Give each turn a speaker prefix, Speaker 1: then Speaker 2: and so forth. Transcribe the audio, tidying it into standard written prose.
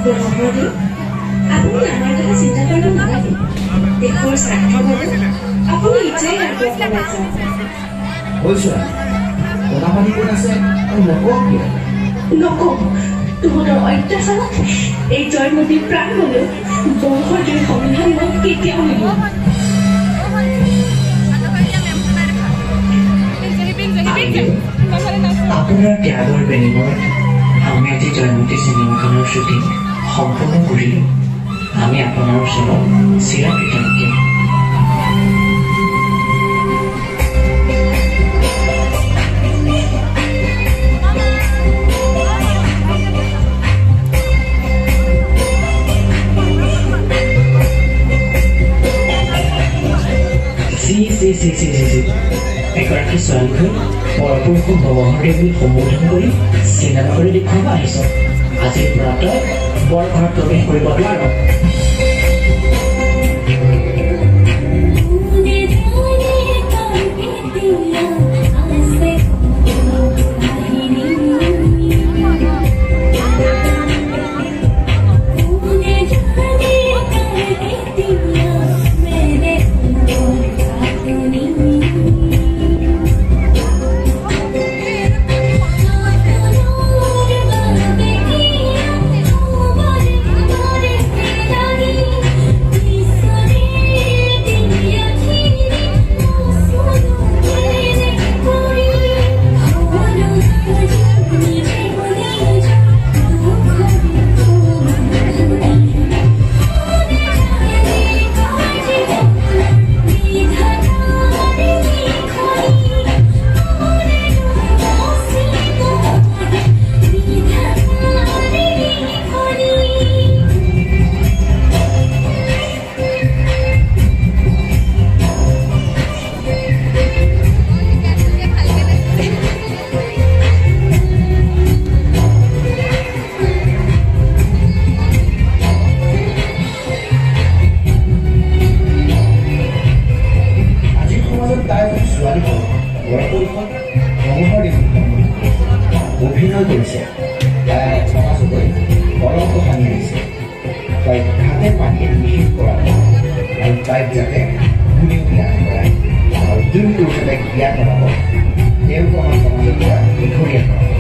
Speaker 1: ব্ৰহ্মদী আপুনি আমাৰ কথা চিন্তা কৰিব নালাগে দেশৰ স্বাৰ্থৰ বাবে আপুনি ইচ্ছাই নকওঁ তহঁতৰ অত্যাচাৰত এই জয়মতীৰ প্ৰাণ গলেও বংশৰ জুই সংবিধান মই কেতিয়াও নিদিওঁ
Speaker 2: আপোনাৰ ত্যাগৰ বিনিময়ত আমি আজি জয়মতী চিনেমাখনৰ শ্বুটিং সম্পূৰ্ণ কৰিলোঁ আমি আপোনাৰ ওচৰত চিৰকৃতজ্ঞ এগৰাকী ছোৱালীকৈ পৰপুৰুষক নৱহৰে বুলি সম্বোধন কৰি চিনেমা কৰি দেখুৱাব আহিছ আজিৰ পৰা তই বৰ ঘৰত প্ৰৱেশ কৰিব নোৱাৰ অভিনয় কৰিছে তাই সমাজলৈ কলংক সানি আহিছে তাইক হাতে পানীয়ে নিষেধ কৰা আৰু তাইক যাতে কোনেও বিয়া নকৰায় আৰু যোন পুৰুষে তাইক বিয়া কৰাব তেওঁক আমাৰ সমাজৰ পৰা দীঘলীয়া কৰা